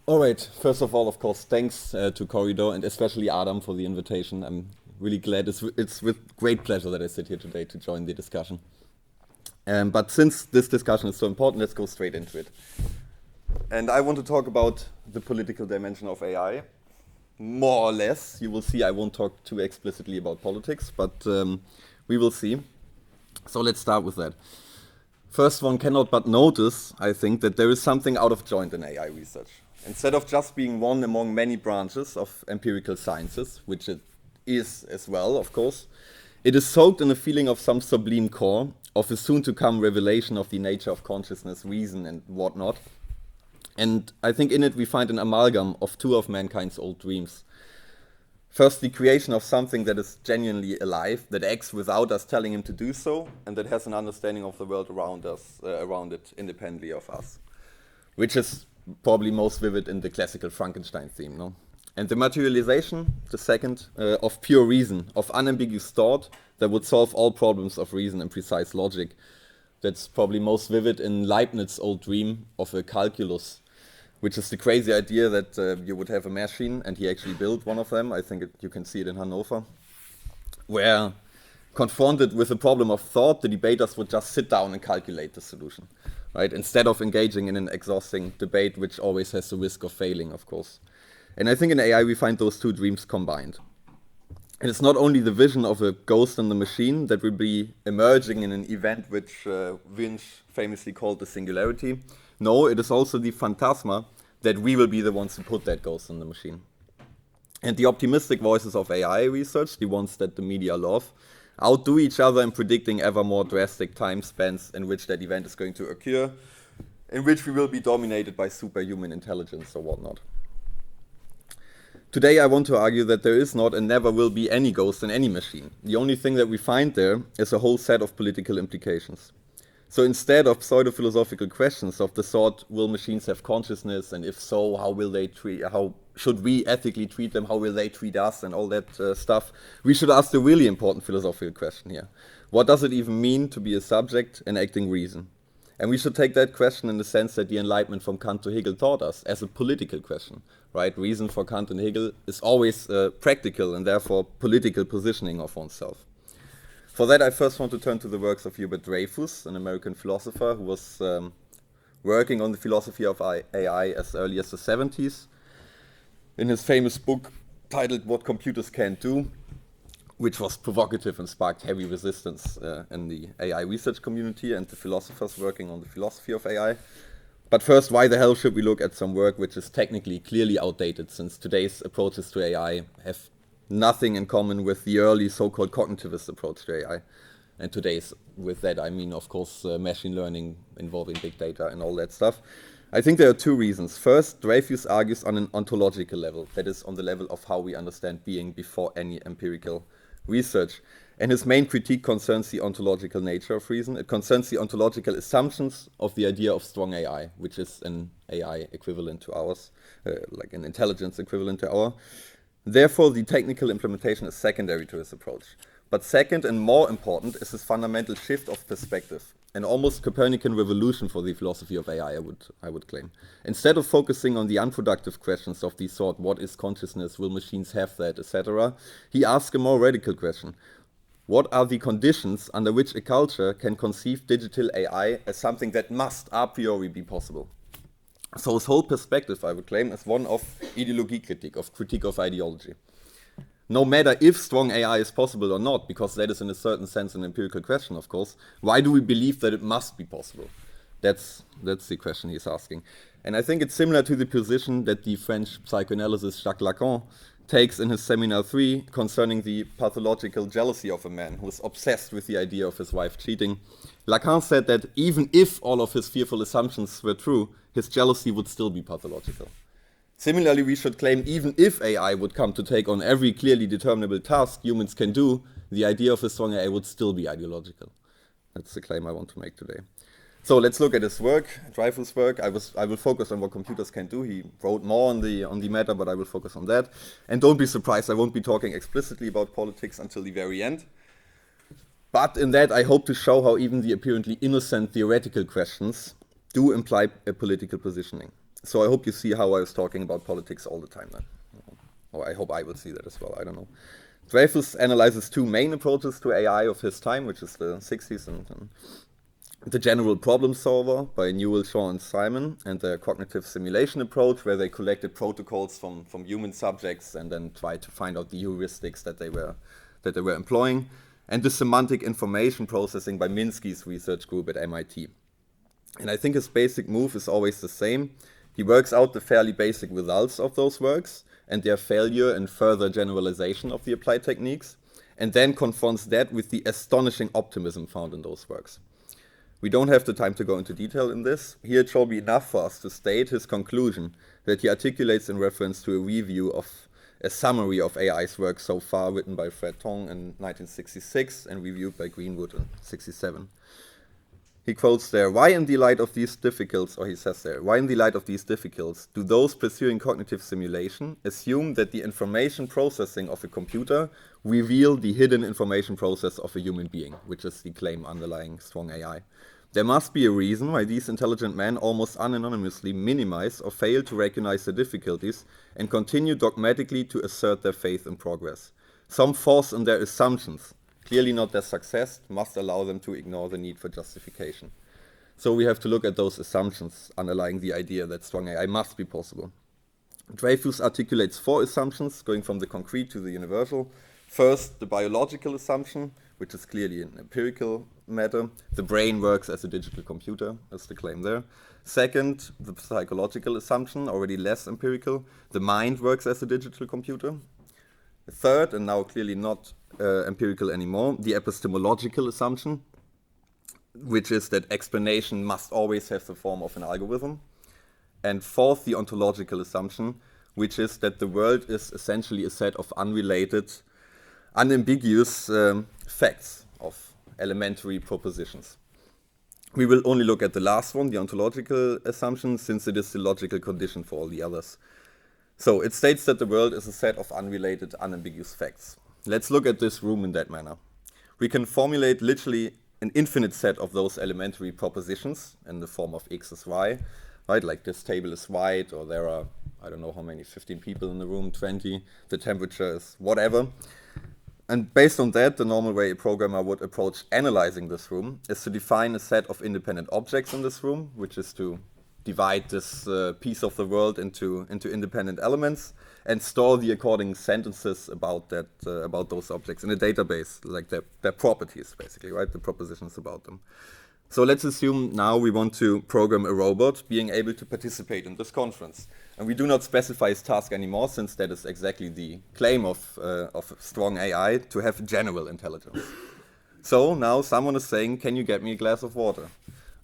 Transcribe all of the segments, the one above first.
All right. First of all, of course, thanks to Corridor and especially Adam for the invitation. I'm really glad. It's with great pleasure that I sit here today to join the discussion. But since this discussion is so important, let's go straight into it. And I want to talk about the political dimension of AI. More or less. You will see I won't talk too explicitly about politics, but we will see. So let's start with that. First, one cannot but notice, I think, that there is something out of joint in AI research. Instead of just being one among many branches of empirical sciences, which it is as well, of course, it is soaked in a feeling of some sublime core, of a soon-to-come revelation of the nature of consciousness, reason, and whatnot. And I think in it we find an amalgam of two of mankind's old dreams. First, the creation of something that is genuinely alive, that acts without us telling him to do so, and that has an understanding of the world around us, around it, independently of us, which is probably most vivid in the classical Frankenstein theme, no? And the materialization, the second, of pure reason, of unambiguous thought that would solve all problems of reason and precise logic. That's probably most vivid in Leibniz's old dream of a calculus, which is the crazy idea that you would have a machine, and he actually built one of them. I think you can see it in Hanover, where confronted with a problem of thought, the debaters would just sit down and calculate the solution, right? Instead of engaging in an exhausting debate, which always has the risk of failing, of course. And I think in AI we find those two dreams combined. And it's not only the vision of a ghost in the machine that will be emerging in an event which Winch famously called the singularity. No, it is also the phantasma that we will be the ones who put that ghost in the machine. And the optimistic voices of AI research, the ones that the media love, outdo each other in predicting ever more drastic time spans in which that event is going to occur, in which we will be dominated by superhuman intelligence or whatnot. Today I want to argue that there is not and never will be any ghost in any machine. The only thing that we find there is a whole set of political implications. So instead of pseudo-philosophical questions of the sort, will machines have consciousness, and if so, how should we ethically treat them, how will they treat us, and all that stuff, we should ask the really important philosophical question here. What does it even mean to be a subject enacting reason? And we should take that question in the sense that the Enlightenment from Kant to Hegel taught us, as a political question, right? Reason for Kant and Hegel is always practical and therefore political positioning of oneself. For that, I first want to turn to the works of Dreyfus, an American philosopher who was working on the philosophy of AI as early as the 70s. In his famous book titled What Computers Can't Do, which was provocative and sparked heavy resistance in the AI research community and the philosophers working on the philosophy of AI. But first, why the hell should we look at some work which is technically clearly outdated, since today's approaches to AI have nothing in common with the early so-called cognitivist approach to AI. And today's, with that I mean, of course, machine learning involving big data and all that stuff. I think there are two reasons. First, Dreyfus argues on an ontological level, that is, on the level of how we understand being before any empirical research. And his main critique concerns the ontological nature of reason. It concerns the ontological assumptions of the idea of strong AI, which is an AI equivalent to ours, like an intelligence equivalent to ours. Therefore, the technical implementation is secondary to his approach. But second and more important is his fundamental shift of perspective, an almost Copernican revolution for the philosophy of AI, I would claim. Instead of focusing on the unproductive questions of the sort, what is consciousness, will machines have that, etc., he asks a more radical question. What are the conditions under which a culture can conceive digital AI as something that must a priori be possible? So his whole perspective, I would claim, is one of Ideologiekritik, of critique of ideology. No matter if strong AI is possible or not, because that is in a certain sense an empirical question, of course, why do we believe that it must be possible? That's the question he's asking. And I think it's similar to the position that the French psychoanalyst Jacques Lacan takes in his Seminar 3 concerning the pathological jealousy of a man who is obsessed with the idea of his wife cheating. Lacan said that even if all of his fearful assumptions were true, his jealousy would still be pathological. Similarly, we should claim even if AI would come to take on every clearly determinable task humans can do, the idea of a strong AI would still be ideological. That's the claim I want to make today. So let's look at his work, Dreyfus' work. I will focus on what computers can do. He wrote more on the matter, but I will focus on that. And don't be surprised, I won't be talking explicitly about politics until the very end. But in that, I hope to show how even the apparently innocent theoretical questions do imply a political positioning. So I hope you see how I was talking about politics all the time then. Or I hope I will see that as well, I don't know. Dreyfus analyzes two main approaches to AI of his time, which is the 60s and the general problem solver by Newell, Shaw, and Simon, and the cognitive simulation approach, where they collected protocols from human subjects and then tried to find out the heuristics that they were employing, and the semantic information processing by Minsky's research group at MIT. And I think his basic move is always the same. He works out the fairly basic results of those works and their failure and further generalization of the applied techniques, and then confronts that with the astonishing optimism found in those works. We don't have the time to go into detail in this. Here it shall be enough for us to state his conclusion that he articulates in reference to a review of a summary of AI's work so far, written by Fred Tong in 1966 and reviewed by Greenwood in 1967. He quotes there, "Why in the light of these difficulties," or he says there, "why in the light of these difficulties do those pursuing cognitive simulation assume that the information processing of a computer reveal the hidden information process of a human being," which is the claim underlying strong AI. "There must be a reason why these intelligent men almost unanonymously minimize or fail to recognize the difficulties and continue dogmatically to assert their faith in progress. Some force in their assumptions, clearly not their success, must allow them to ignore the need for justification." So we have to look at those assumptions underlying the idea that strong AI must be possible. Dreyfus articulates four assumptions, going from the concrete to the universal. First, the biological assumption, which is clearly an empirical matter. The brain works as a digital computer, is the claim there. Second, the psychological assumption, already less empirical. The mind works as a digital computer. Third, and now clearly not empirical anymore, the epistemological assumption, which is that explanation must always have the form of an algorithm. And fourth, the ontological assumption, which is that the world is essentially a set of unrelated, unambiguous facts of elementary propositions. We will only look at the last one, the ontological assumption, since it is the logical condition for all the others. So it states that the world is a set of unrelated, unambiguous facts. Let's look at this room in that manner. We can formulate literally an infinite set of those elementary propositions in the form of x is y, right? Like this table is white, or there are, I don't know how many, 15 people in the room, 20, the temperature is whatever. And based on that, the normal way a programmer would approach analyzing this room is to define a set of independent objects in this room, which is to divide this piece of the world into independent elements and store the according sentences about those objects in a database, like their properties, basically, right? The propositions about them. So let's assume now we want to program a robot being able to participate in this conference. And we do not specify its task anymore, since that is exactly the claim of strong AI, to have general intelligence. So now someone is saying, "Can you get me a glass of water?"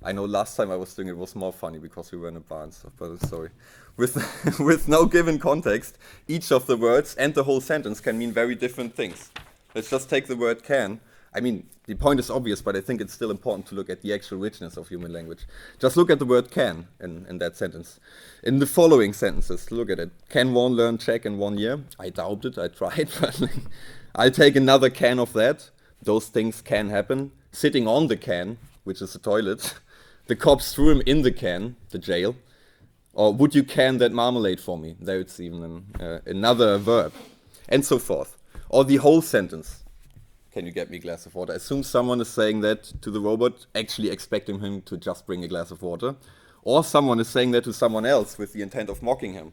I know last time I was doing it was more funny because we were in a bar and stuff, but sorry. With no given context, each of the words and the whole sentence can mean very different things. Let's just take the word can. I mean, the point is obvious, but I think it's still important to look at the actual richness of human language. Just look at the word can in that sentence. In the following sentences, look at it. Can one learn Czech in 1 year? I doubt it, I tried, but I'll take another can of that. Those things can happen. Sitting on the can, which is the toilet. The cops threw him in the can, the jail. Or would you can that marmalade for me? There it's even another verb. And so forth. Or the whole sentence. Can you get me a glass of water? Assume someone is saying that to the robot, actually expecting him to just bring a glass of water. Or someone is saying that to someone else with the intent of mocking him.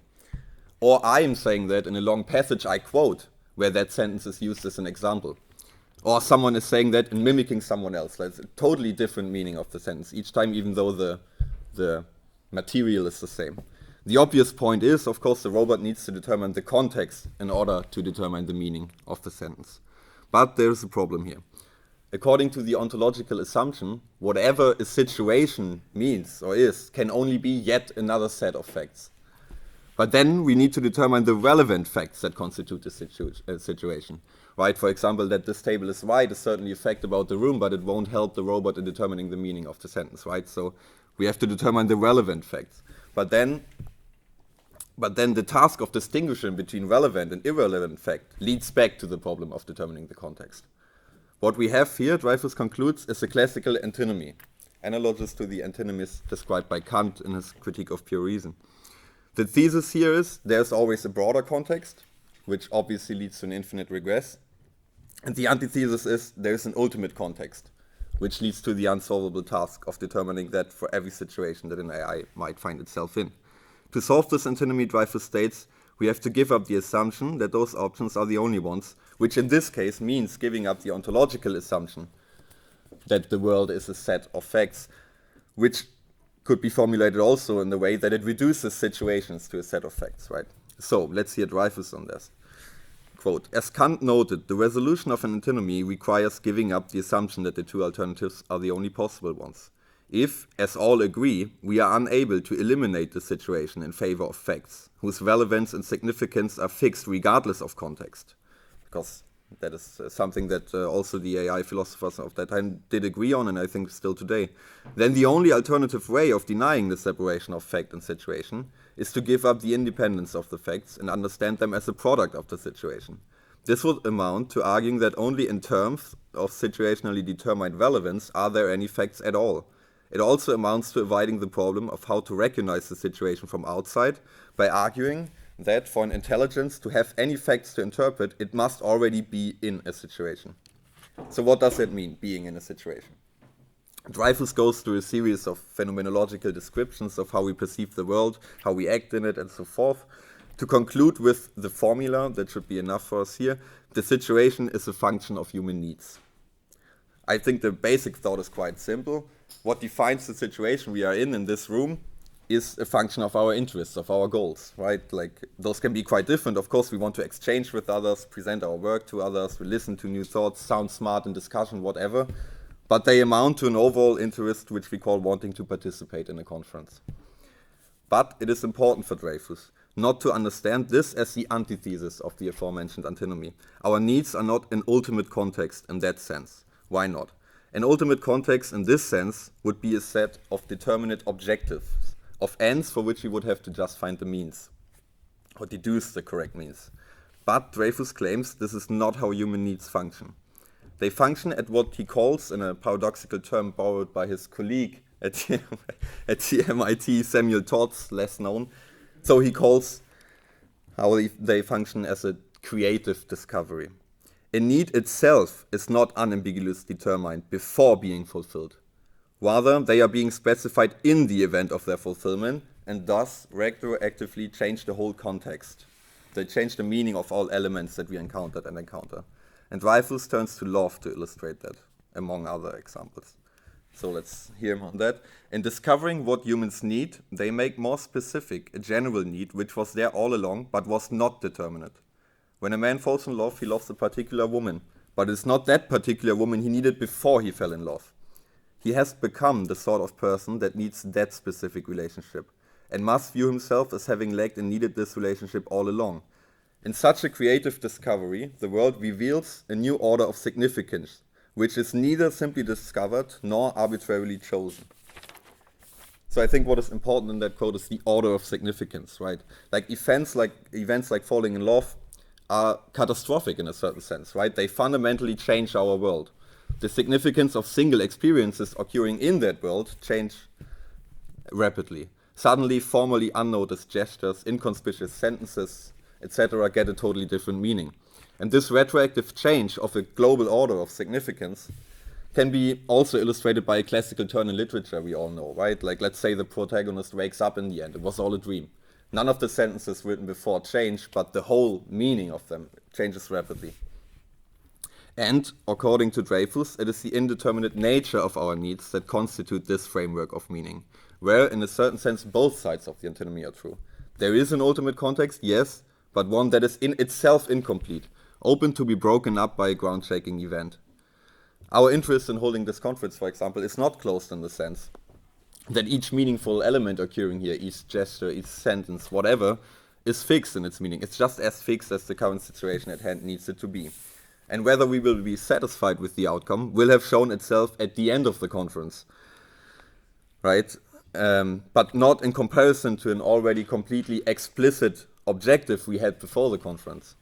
Or I am saying that in a long passage I quote, where that sentence is used as an example. Or someone is saying that and mimicking someone else. That's a totally different meaning of the sentence each time, even though the material is the same. The obvious point is, of course, the robot needs to determine the context in order to determine the meaning of the sentence. But there's a problem here. According to the ontological assumption, whatever a situation means or is can only be yet another set of facts. But then we need to determine the relevant facts that constitute the situation. Right? For example, that this table is white is certainly a fact about the room, but it won't help the robot in determining the meaning of the sentence, right? So we have to determine the relevant facts. But then the task of distinguishing between relevant and irrelevant fact leads back to the problem of determining the context. What we have here, Dreyfus concludes, is a classical antinomy, analogous to the antinomies described by Kant in his Critique of Pure Reason. The thesis here is there's always a broader context, which obviously leads to an infinite regress. And the antithesis is there's an ultimate context, which leads to the unsolvable task of determining that for every situation that an AI might find itself in. To solve this antinomy, Dreyfus states, we have to give up the assumption that those options are the only ones, which in this case means giving up the ontological assumption that the world is a set of facts, which could be formulated also in the way that it reduces situations to a set of facts, right? So let's hear Dreyfus on this. Quote, as Kant noted, the resolution of an antinomy requires giving up the assumption that the two alternatives are the only possible ones. If, as all agree, we are unable to eliminate the situation in favor of facts, whose relevance and significance are fixed regardless of context, because that is something that also the AI philosophers of that time did agree on, and I think still today, then the only alternative way of denying the separation of fact and situation is to give up the independence of the facts and understand them as a product of the situation. This would amount to arguing that only in terms of situationally determined relevance are there any facts at all. It also amounts to avoiding the problem of how to recognize the situation from outside by arguing that for an intelligence to have any facts to interpret, it must already be in a situation. So what does it mean, being in a situation? Dreyfus goes through a series of phenomenological descriptions of how we perceive the world, how we act in it, and so forth, to conclude with the formula that should be enough for us here: the situation is a function of human needs. I think the basic thought is quite simple. What defines the situation we are in this room is a function of our interests, of our goals, right? Like, those can be quite different. Of course, we want to exchange with others, present our work to others, we listen to new thoughts, sound smart in discussion, whatever. But they amount to an overall interest which we call wanting to participate in a conference. But it is important for Dreyfus not to understand this as the antithesis of the aforementioned antinomy. Our needs are not an ultimate context in that sense. Why not? An ultimate context in this sense would be a set of determinate objectives, of ends for which we would have to just find the means, or deduce the correct means. But Dreyfus claims this is not how human needs function. They function at what he calls, in a paradoxical term borrowed by his colleague at the MIT, Samuel Todd's, less known, so he calls how they function as a creative discovery. A need itself is not unambiguously determined before being fulfilled. Rather, they are being specified in the event of their fulfillment, and thus retroactively change the whole context. They change the meaning of all elements that we encountered and encounter. And Dreyfus turns to love to illustrate that, among other examples. So let's hear him on that. In discovering what humans need, they make more specific a general need which was there all along but was not determinate. When a man falls in love, he loves a particular woman, but it's not that particular woman he needed before he fell in love. He has become the sort of person that needs that specific relationship, and must view himself as having lacked and needed this relationship all along. In such a creative discovery, the world reveals a new order of significance, which is neither simply discovered nor arbitrarily chosen. So I think what is important in that quote is the order of significance, right? Like events like falling in love are catastrophic in a certain sense, right? They fundamentally change our world. The significance of single experiences occurring in that world change rapidly. Suddenly, formerly unnoticed gestures, inconspicuous sentences, etc. get a totally different meaning. And this retroactive change of a global order of significance can be also illustrated by a classical turn in literature we all know, right? Like, let's say the protagonist wakes up in the end. It was all a dream. None of the sentences written before change, but the whole meaning of them changes rapidly. And, according to Dreyfus, it is the indeterminate nature of our needs that constitute this framework of meaning, where, in a certain sense, both sides of the antinomy are true. There is an ultimate context, yes, but one that is in itself incomplete, open to be broken up by a ground-shaking event. Our interest in holding this conference, for example, is not closed in the sense that each meaningful element occurring here, each gesture, each sentence, whatever, is fixed in its meaning. It's just as fixed as the current situation at hand needs it to be. And whether we will be satisfied with the outcome will have shown itself at the end of the conference, right? But not in comparison to an already completely explicit objective we had before the conference.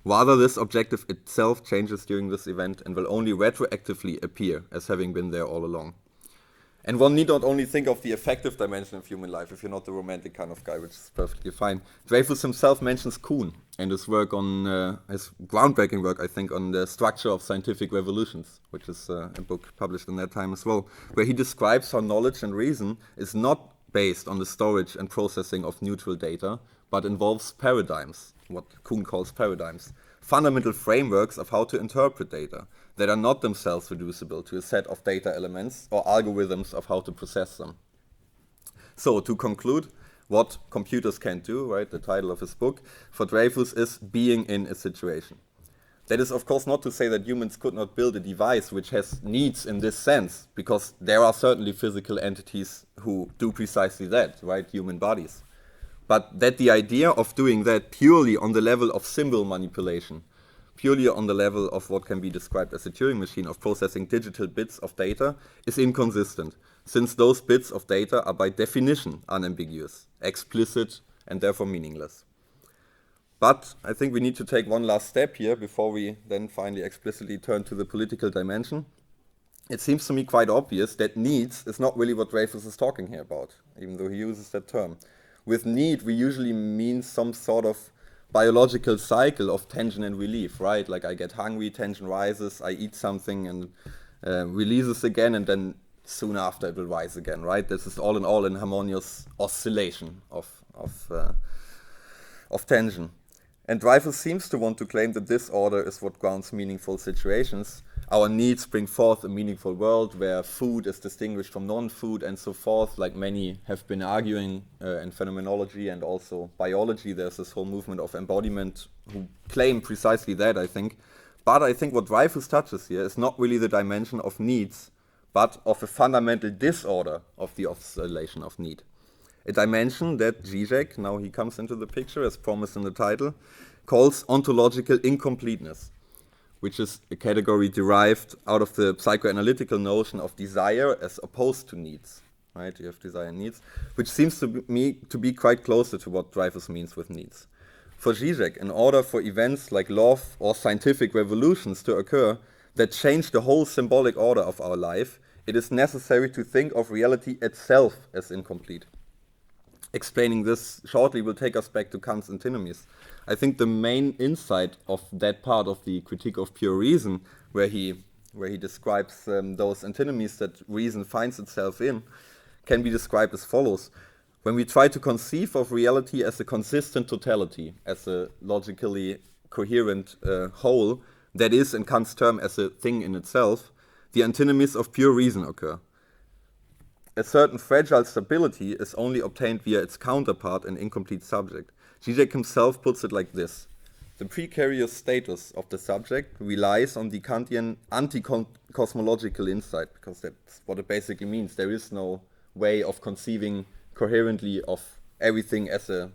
Rather, this objective itself changes during this event and will only retroactively appear as having been there all along. And one need not only think of the affective dimension of human life if you're not the romantic kind of guy, which is perfectly fine. Dreyfus himself mentions Kuhn in his work on, his groundbreaking work, I think, on the structure of scientific revolutions, which is a book published in that time as well, where he describes how knowledge and reason is not based on the storage and processing of neutral data, but involves paradigms, what Kuhn calls paradigms, fundamental frameworks of how to interpret data that are not themselves reducible to a set of data elements or algorithms of how to process them. So, to conclude, what computers can do, right, the title of his book, for Dreyfus is being in a situation. That is, of course, not to say that humans could not build a device which has needs in this sense, because there are certainly physical entities who do precisely that, right, human bodies. But that the idea of doing that purely on the level of symbol manipulation, purely on the level of what can be described as a Turing machine of processing digital bits of data is inconsistent, since those bits of data are by definition unambiguous, explicit, and therefore meaningless. But I think we need to take one last step here before we then finally explicitly turn to the political dimension. It seems to me quite obvious that needs is not really what Dreyfus is talking here about, even though he uses that term. With need, we usually mean some sort of biological cycle of tension and relief, right? Like I get hungry, tension rises, I eat something and releases again, and then soon after it will rise again, right? This is all in all an harmonious oscillation of tension. And Dreyfus seems to want to claim that this order is what grounds meaningful situations. Our needs bring forth a meaningful world where food is distinguished from non-food and so forth, like many have been arguing in phenomenology and also biology. There's this whole movement of embodiment who claim precisely that, I think. But I think what Dreyfus touches here is not really the dimension of needs, but of a fundamental disorder of the oscillation of need. A dimension that Žižek, now he comes into the picture as promised in the title, calls ontological incompleteness, which is a category derived out of the psychoanalytical notion of desire as opposed to needs, right? You have desire and needs, which seems to me to be quite closer to what Dreyfus means with needs. For Žižek, in order for events like love or scientific revolutions to occur that change the whole symbolic order of our life, it is necessary to think of reality itself as incomplete. Explaining this shortly will take us back to Kant's antinomies. I think the main insight of that part of the Critique of Pure Reason, where he describes those antinomies that reason finds itself in, can be described as follows. When we try to conceive of reality as a consistent totality, as a logically coherent whole, that is, in Kant's term, as a thing in itself, the antinomies of pure reason occur. A certain fragile stability is only obtained via its counterpart, an incomplete subject. Žižek himself puts it like this. The precarious status of the subject relies on the Kantian anti-cosmological insight, because that's what it basically means. There is no way of conceiving coherently of everything as a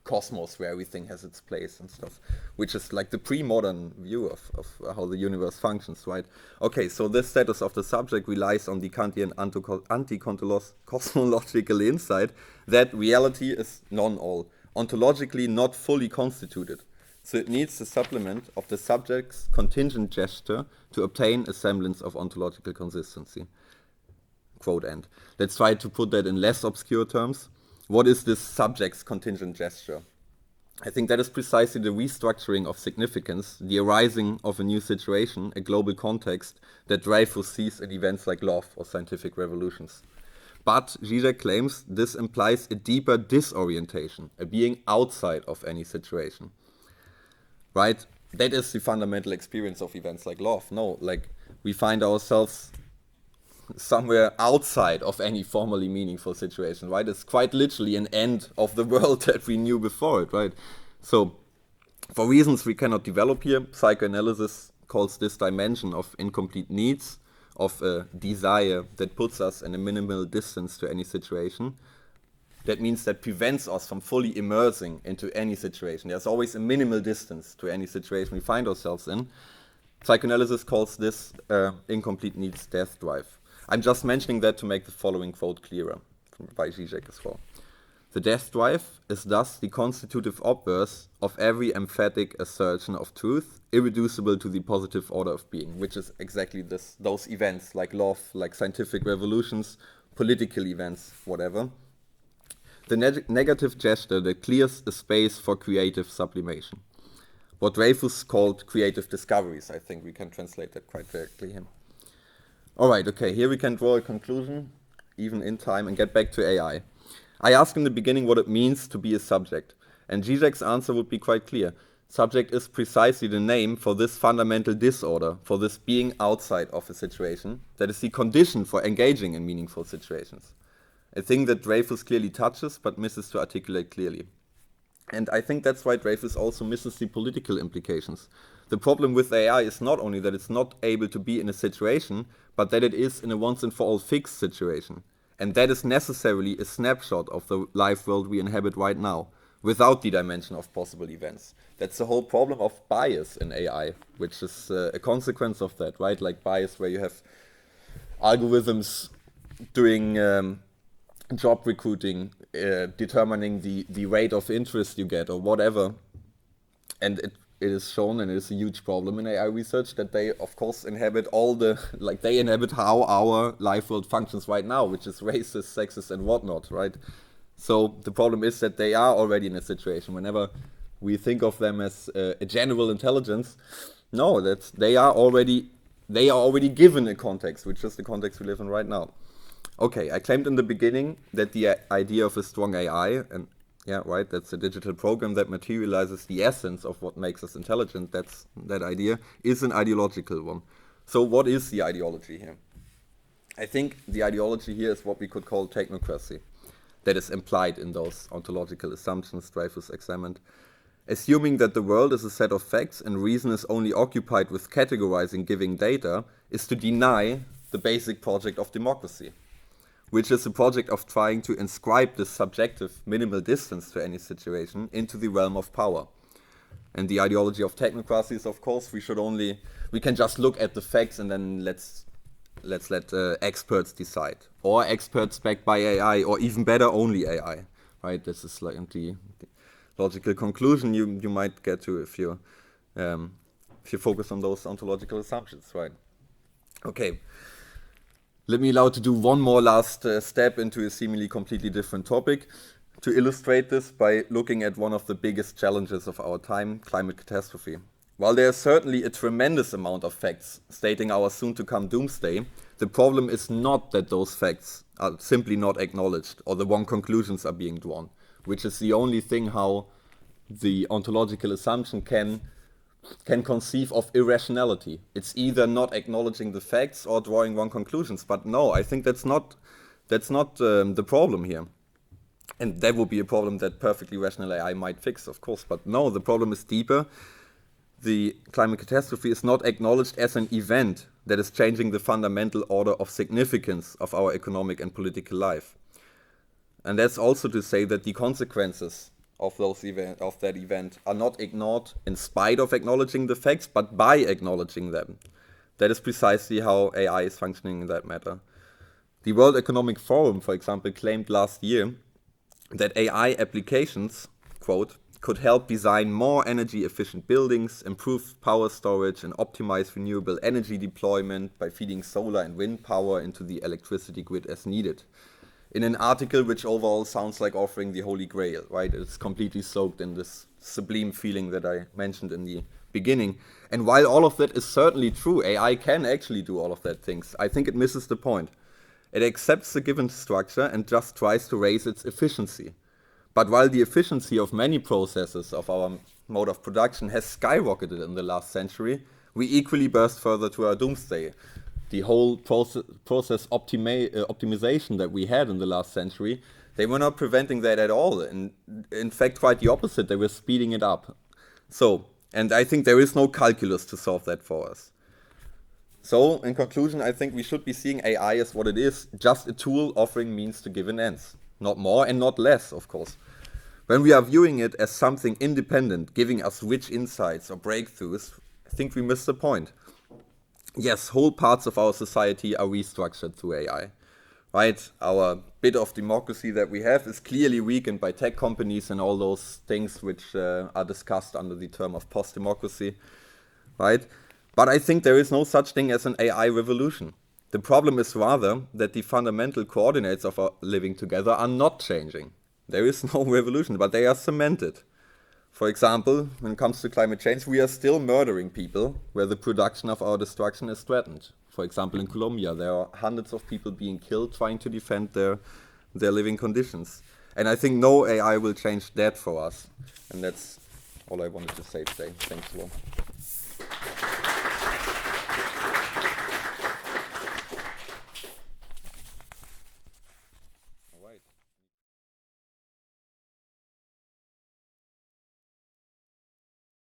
cosmos where everything has its place and stuff, which is like the pre-modern view of how the universe functions, right? Okay, so this status of the subject relies on the Kantian anti-cosmological insight that reality is non-all, ontologically not fully constituted. So it needs the supplement of the subject's contingent gesture to obtain a semblance of ontological consistency. Quote end. Let's try to put that in less obscure terms. What is this subject's contingent gesture? I think that is precisely the restructuring of significance, the arising of a new situation, a global context that Dreyfus sees in events like love or scientific revolutions. But Žižek claims this implies a deeper disorientation, a being outside of any situation. Right? That is the fundamental experience of events like love. No, like we find ourselves somewhere outside of any formally meaningful situation, right? It's quite literally an end of the world that we knew before it, right? So, for reasons we cannot develop here, psychoanalysis calls this dimension of incomplete needs, of a desire that puts us in a minimal distance to any situation. That means that prevents us from fully immersing into any situation. There's always a minimal distance to any situation we find ourselves in. Psychoanalysis calls this incomplete needs death drive. I'm just mentioning that to make the following quote clearer by Žižek as well. The death drive is thus the constitutive obverse of every emphatic assertion of truth, irreducible to the positive order of being, which is exactly those events, like love, like scientific revolutions, political events, whatever. The negative gesture that clears a space for creative sublimation. What Dreyfus called creative discoveries, I think we can translate that quite directly here. Alright, okay, here we can draw a conclusion, even in time, and get back to AI. I asked in the beginning what it means to be a subject, and Žižek's answer would be quite clear. Subject is precisely the name for this fundamental disorder, for this being outside of a situation, that is the condition for engaging in meaningful situations. A thing that Dreyfus clearly touches, but misses to articulate clearly. And I think that's why Dreyfus also misses the political implications. The problem with AI is not only that it's not able to be in a situation, but that it is in a once and for all fixed situation. And that is necessarily a snapshot of the life world we inhabit right now, without the dimension of possible events. That's the whole problem of bias in AI, which is a consequence of that, right? Like bias where you have algorithms doing job recruiting, determining the rate of interest you get or whatever. And it is shown, and it is a huge problem in AI research, that they of course inhabit they inhabit how our life world functions right now, which is racist, sexist and whatnot, right? So the problem is that they are already in a situation, whenever we think of them as a general intelligence, no, they are already given a context, which is the context we live in right now. Okay, I claimed in the beginning that the idea of a strong AI, and yeah, right, that's a digital program that materializes the essence of what makes us intelligent, that idea, is an ideological one. So what is the ideology here? I think the ideology here is what we could call technocracy, that is implied in those ontological assumptions Dreyfus examined. Assuming that the world is a set of facts and reason is only occupied with categorizing giving data is to deny the basic project of democracy, which is a project of trying to inscribe this subjective minimal distance to any situation into the realm of power. And the ideology of technocracy is, of course, we can just look at the facts and then let's let experts decide. Or experts backed by AI, or even better, only AI. Right? This is like the logical conclusion you might get to if you focus on those ontological assumptions, right? Okay. Let me allow to do one more last step into a seemingly completely different topic to illustrate this by looking at one of the biggest challenges of our time, climate catastrophe. While there is certainly a tremendous amount of facts stating our soon-to-come doomsday, the problem is not that those facts are simply not acknowledged or the wrong conclusions are being drawn, which is the only thing how the ontological assumption can conceive of irrationality. It's either not acknowledging the facts or drawing wrong conclusions. But no, I think that's not the problem here. And that would be a problem that perfectly rational AI might fix, of course. But no, the problem is deeper. The climate catastrophe is not acknowledged as an event that is changing the fundamental order of significance of our economic and political life. And that's also to say that the consequences of that event are not ignored in spite of acknowledging the facts, but by acknowledging them. That is precisely how AI is functioning in that matter. The World Economic Forum, for example, claimed last year that AI applications, quote, could help design more energy efficient buildings, improve power storage and optimize renewable energy deployment by feeding solar and wind power into the electricity grid as needed. In an article which overall sounds like offering the Holy Grail, right? It's completely soaked in this sublime feeling that I mentioned in the beginning. And while all of that is certainly true, AI can actually do all of that things, I think it misses the point. It accepts the given structure and just tries to raise its efficiency. But while the efficiency of many processes of our mode of production has skyrocketed in the last century, we equally burst further to our doomsday. The whole process optimization that we had in the last century, they were not preventing that at all. And in fact, quite the opposite, they were speeding it up. And I think there is no calculus to solve that for us. So, in conclusion, I think we should be seeing AI as what it is, just a tool offering means to given ends. Not more and not less, of course. When we are viewing it as something independent, giving us rich insights or breakthroughs, I think we miss the point. Yes, whole parts of our society are restructured through AI. right? Our bit of democracy that we have is clearly weakened by tech companies and all those things which are discussed under the term of post-democracy, right? But I think there is no such thing as an AI revolution. The problem is rather that the fundamental coordinates of our living together are not changing. There is no revolution, but they are cemented. For example, when it comes to climate change, we are still murdering people where the production of our destruction is threatened. For example, in Colombia, there are hundreds of people being killed trying to defend their living conditions. And I think no AI will change that for us. And that's all I wanted to say today. Thanks a lot.